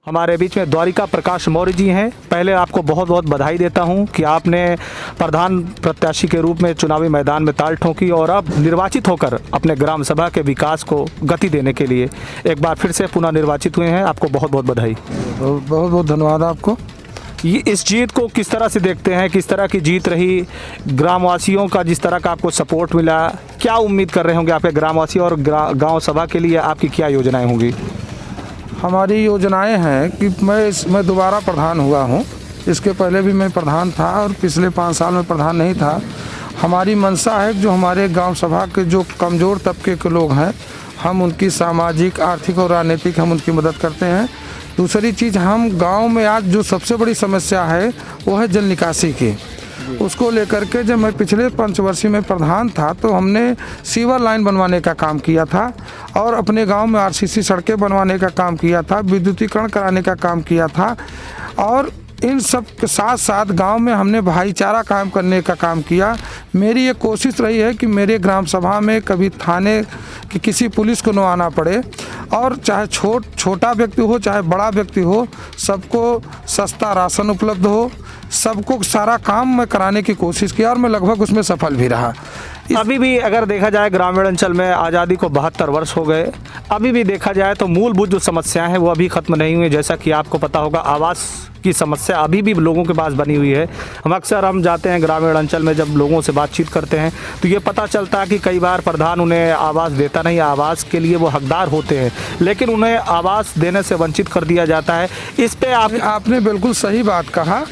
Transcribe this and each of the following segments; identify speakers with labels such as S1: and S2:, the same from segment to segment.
S1: हमारे बीच में द्वारिका प्रकाश मौर्य जी हैं। पहले आपको बहुत बहुत बधाई देता हूं कि आपने प्रधान प्रत्याशी के रूप में चुनावी मैदान में ताल ठोकी और अब निर्वाचित होकर अपने ग्राम सभा के विकास को गति देने के लिए एक बार फिर से पुनः निर्वाचित हुए हैं। आपको बहुत बहुत बधाई।
S2: बहुत बहुत धन्यवाद आपको।
S1: ये इस जीत को किस तरह से देखते हैं, किस तरह की जीत रही, ग्रामवासियों का जिस तरह का आपको सपोर्ट मिला, क्या उम्मीद कर रहे होंगे आपके ग्रामवासी और गाँव सभा के लिए आपकी क्या योजनाएँ होंगी?
S2: हमारी योजनाएं हैं कि मैं दोबारा प्रधान हुआ हूं। इसके पहले भी मैं प्रधान था और पिछले 5 साल में प्रधान नहीं था। हमारी मंशा है जो हमारे गांव सभा के जो कमज़ोर तबके के लोग हैं, हम उनकी सामाजिक, आर्थिक और राजनीतिक हम उनकी मदद करते हैं। दूसरी चीज़, हम गांव में आज जो सबसे बड़ी समस्या है वो है जल निकासी की। उसको लेकर के जब मैं पिछले पंचवर्षीय में प्रधान था तो हमने सीवर लाइन बनवाने का काम किया था और अपने गांव में आरसीसी सड़कें बनवाने का काम किया था, विद्युतीकरण कराने का काम किया था। और इन सब के साथ साथ गांव में हमने भाईचारा कायम करने का काम किया। मेरी ये कोशिश रही है कि मेरे ग्राम सभा में कभी थाने कि किसी पुलिस को न आना पड़े और चाहे छोटा व्यक्ति हो चाहे बड़ा व्यक्ति हो, सबको सस्ता राशन उपलब्ध हो, सबको सारा काम मैं कराने की कोशिश किया और मैं लगभग उसमें सफल भी रहा।
S1: अभी भी अगर देखा जाए ग्रामीण अंचल में आज़ादी को 72 वर्ष हो गए, अभी भी देखा जाए तो मूलभूत जो समस्याएं हैं वो अभी ख़त्म नहीं हुई। जैसा कि आपको पता होगा, आवास की समस्या अभी भी लोगों के पास बनी हुई है। हम जाते हैं ग्रामीण अंचल में, जब लोगों से बातचीत करते हैं तो ये पता चलता है कि कई बार प्रधान उन्हें आवास देता नहीं, आवास के लिए वो हकदार होते हैं लेकिन उन्हें आवास देने से वंचित कर दिया जाता है। इस पे
S2: आपने बिल्कुल सही बात कहा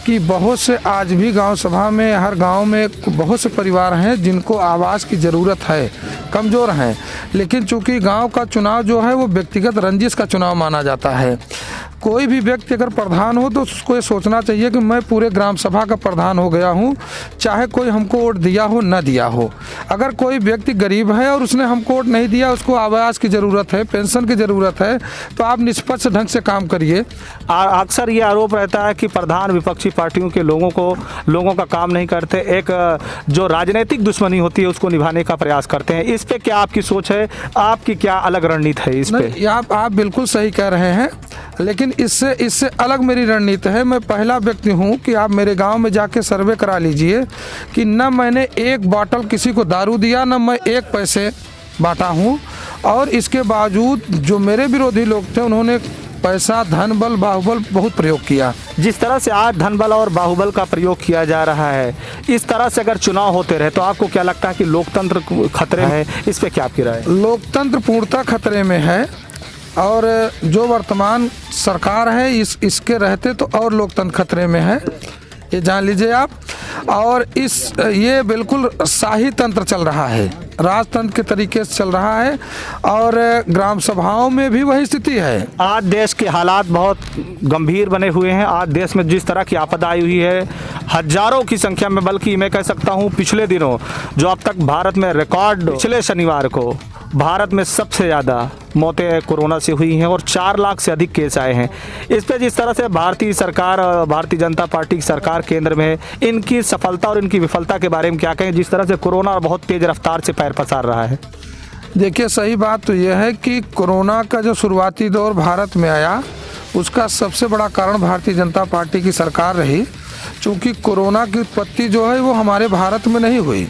S2: कि बहुत से आज भी गांव सभा में, हर गांव में बहुत से परिवार हैं जिनको आवास की ज़रूरत है, कमज़ोर हैं। लेकिन चूंकि गांव का चुनाव जो है वो व्यक्तिगत रंजिश का चुनाव माना जाता है। कोई भी व्यक्ति अगर प्रधान हो तो उसको ये सोचना चाहिए कि मैं पूरे ग्राम सभा का प्रधान हो गया हूँ, चाहे कोई हमको वोट दिया हो न दिया हो। अगर कोई व्यक्ति गरीब है और उसने हमको वोट नहीं दिया, उसको आवास की ज़रूरत है, पेंशन की ज़रूरत है, तो आप निष्पक्ष ढंग से काम करिए।
S1: अक्सर ये आरोप रहता है कि प्रधान विपक्षी पार्टियों के लोगों का काम नहीं करते, एक जो राजनीतिक दुश्मनी होती है उसको निभाने का प्रयास करते हैं। इस पे क्या आपकी सोच है, आपकी क्या अलग रणनीति है इस पे?
S2: आप बिल्कुल सही कह रहे हैं, लेकिन इससे अलग मेरी रणनीति है। मैं पहला व्यक्ति हूं कि आप मेरे गांव में जाके सर्वे करा लीजिए कि न मैंने एक बॉटल किसी को दारू दिया, न मैं एक पैसे बांटा हूं। और इसके बावजूद जो मेरे विरोधी लोग थे उन्होंने पैसा, धन बल, बाहुबल बहुत प्रयोग किया।
S1: जिस तरह से आज धन बल और बाहुबल का प्रयोग किया जा रहा है, इस तरह से अगर चुनाव होते रहे तो आपको क्या लगता है कि लोकतंत्र खतरे में है? इस पे क्या आपकी राय है?
S2: लोकतंत्र पूर्णतः खतरे में है और जो वर्तमान सरकार है इसके रहते तो और लोकतंत्र खतरे में है, ये जान लीजिए आप। और ये बिल्कुल शाही तंत्र चल रहा है, राजतंत्र के तरीके से चल रहा है और ग्राम सभाओं में भी वही स्थिति है।
S1: आज देश के हालात बहुत गंभीर बने हुए हैं। आज देश में जिस तरह की आपदा आई हुई है, हजारों की संख्या में, बल्कि मैं कह सकता हूं पिछले दिनों जो अब तक भारत में रिकॉर्ड, पिछले शनिवार को भारत में सबसे ज़्यादा मौतें कोरोना से हुई हैं और 4 लाख से अधिक केस आए हैं। इस पे जिस तरह से भारतीय सरकार, भारतीय जनता पार्टी की सरकार केंद्र में है, इनकी सफलता और इनकी विफलता के बारे में क्या कहें, जिस तरह से कोरोना बहुत तेज़ रफ्तार से पैर पसार रहा है?
S2: देखिए, सही बात तो यह है कि कोरोना का जो शुरुआती दौर भारत में आया उसका सबसे बड़ा कारण भारतीय जनता पार्टी की सरकार रही। चूँकि कोरोना की उत्पत्ति जो है वो हमारे भारत में नहीं हुई।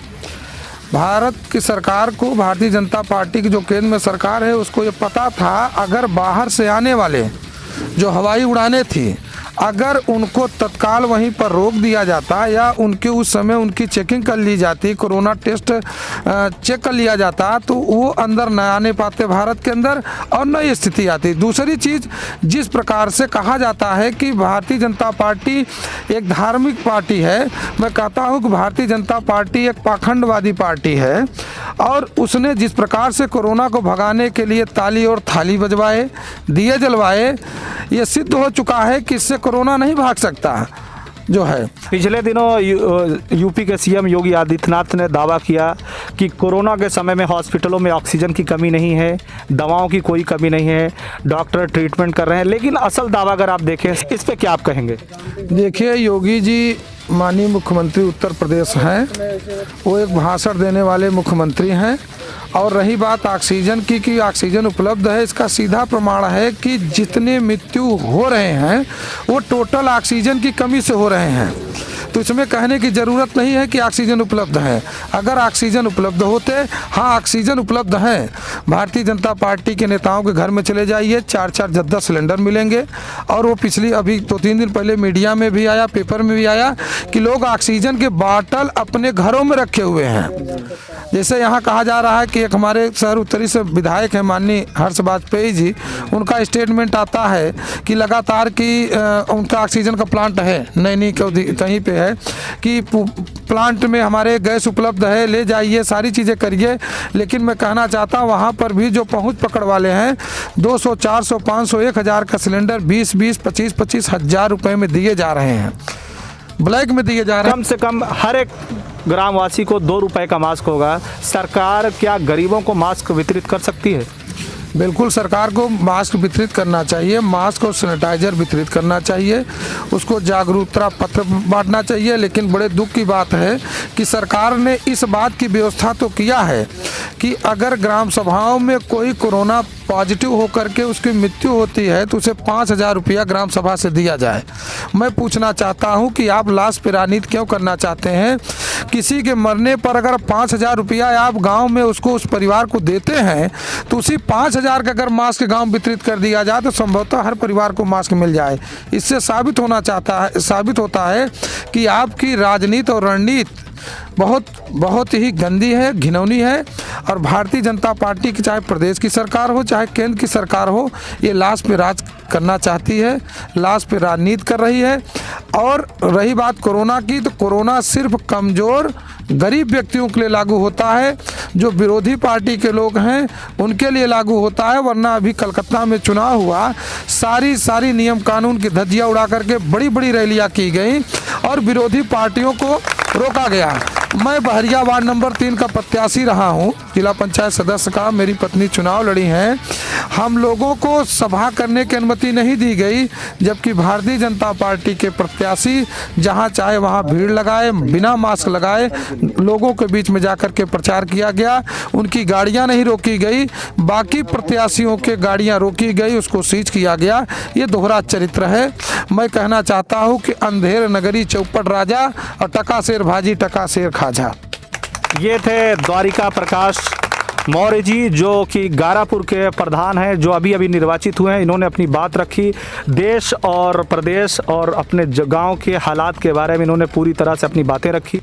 S2: भारत की सरकार को, भारतीय जनता पार्टी की जो केंद्र में सरकार है, उसको ये पता था अगर बाहर से आने वाले जो हवाई उड़ानें थी, अगर उनको तत्काल वहीं पर रोक दिया जाता या उनके उस समय उनकी चेकिंग कर ली जाती, कोरोना टेस्ट चेक कर लिया जाता, तो वो अंदर न आने पाते भारत के अंदर और न ये स्थिति आती। दूसरी चीज़, जिस प्रकार से कहा जाता है कि भारतीय जनता पार्टी एक धार्मिक पार्टी है, मैं कहता हूँ कि भारतीय जनता पार्टी एक पाखंडवादी पार्टी है। और उसने जिस प्रकार से कोरोना को भगाने के लिए ताली और थाली बजवाए, दिए जलवाए, ये सिद्ध हो चुका है कि इससे कोरोना नहीं भाग सकता जो है।
S1: पिछले दिनों यूपी के सीएम योगी आदित्यनाथ ने दावा किया कि कोरोना के समय में हॉस्पिटलों में ऑक्सीजन की कमी नहीं है, दवाओं की कोई कमी नहीं है, डॉक्टर ट्रीटमेंट कर रहे हैं। लेकिन असल दावा अगर आप देखें, इस पे क्या आप कहेंगे?
S2: देखिए, योगी जी माननीय मुख्यमंत्री उत्तर प्रदेश हैं, वो एक भाषण देने वाले मुख्यमंत्री हैं और रही बात ऑक्सीजन की कि ऑक्सीजन उपलब्ध है, इसका सीधा प्रमाण है कि जितने मृत्यु हो रहे हैं वो टोटल ऑक्सीजन की कमी से हो रहे हैं। तो इसमें कहने की ज़रूरत नहीं है कि ऑक्सीजन उपलब्ध है। अगर ऑक्सीजन उपलब्ध होते, हाँ ऑक्सीजन उपलब्ध है, भारतीय जनता पार्टी के नेताओं के घर में चले जाइए, 4-4 10-10 सिलेंडर मिलेंगे। और वो पिछली अभी 2-3 दिन पहले मीडिया में भी आया, पेपर में भी आया कि लोग ऑक्सीजन के बाटल अपने घरों में रखे हुए हैं। जैसे यहाँ कहा जा रहा है कि एक हमारे शहर उत्तरी से विधायक हैं माननीय हर्ष वाजपेयी जी, उनका स्टेटमेंट आता है कि लगातार कि उनका ऑक्सीजन का प्लांट है नैनी कहीं पे है कि प्लांट में हमारे गैस उपलब्ध है, ले जाइए, सारी चीज़ें करिए। लेकिन मैं कहना चाहता हूँ वहाँ पर भी जो पहुँच पकड़ वाले हैं 200, 400, 500, 1000 का सिलेंडर 20-20, 25-25 हज़ार रुपये में दिए जा रहे हैं, ब्लैक में दिए जा रहे हैं।
S1: कम से कम हर एक ग्रामवासी को 2 रुपए का मास्क होगा। सरकार क्या गरीबों को मास्क वितरित कर सकती है?
S2: बिल्कुल, सरकार को मास्क वितरित करना चाहिए, मास्क और सैनिटाइजर वितरित करना चाहिए, उसको जागरूकता पत्र बांटना चाहिए। लेकिन बड़े दुख की बात है कि सरकार ने इस बात की व्यवस्था तो किया है कि अगर ग्राम सभाओं में कोई कोरोना पॉजिटिव होकर के उसकी मृत्यु होती है तो उसे 5000 रुपया ग्राम सभा से दिया जाए। मैं पूछना चाहता हूं कि आप लाश पे राजनीति क्यों करना चाहते हैं? किसी के मरने पर अगर 5000 रुपया आप गांव में उसको उस परिवार को देते हैं तो उसी 5000 का अगर मास्क गांव में वितरित कर दिया जाए तो संभवतः हर परिवार को मास्क मिल जाए। इससे साबित होता है कि आपकी राजनीति और रणनीति बहुत ही गंदी है, घिनौनी है। और भारतीय जनता पार्टी की चाहे प्रदेश की सरकार हो चाहे केंद्र की सरकार हो, ये लाश पे राज करना चाहती है, लाश पे राजनीति कर रही है। और रही बात कोरोना की, तो कोरोना सिर्फ कमज़ोर गरीब व्यक्तियों के लिए लागू होता है, जो विरोधी पार्टी के लोग हैं उनके लिए लागू होता है। वरना अभी कलकत्ता में चुनाव हुआ, सारी नियम कानून की धज्जियाँ उड़ा करके बड़ी बड़ी रैलियाँ की गई और विरोधी पार्टियों को रोका गया। मैं बहरिया वार्ड नंबर 3 का प्रत्याशी रहा हूं, जिला पंचायत सदस्य का, मेरी पत्नी चुनाव लड़ी हैं। हम लोगों को सभा करने की अनुमति नहीं दी गई, जबकि भारतीय जनता पार्टी के प्रत्याशी जहां चाहे वहां भीड़ लगाए, बिना मास्क लगाए लोगों के बीच में जाकर के प्रचार किया गया। उनकी गाड़ियां नहीं रोकी गई, बाकी प्रत्याशियों के गाड़ियां रोकी गई, उसको सीज किया गया। ये दोहरा चरित्र है। मैं कहना चाहता हूँ कि अंधेर नगरी चौपट राजा और टका शेर भाजी टका शेर खाजा।
S1: ये थे द्वारिका प्रकाश मौर्य जी, जो कि गारापुर के प्रधान हैं, जो अभी अभी निर्वाचित हुए हैं। इन्होंने अपनी बात रखी, देश और प्रदेश और अपने गांव के हालात के बारे में इन्होंने पूरी तरह से अपनी बातें रखी।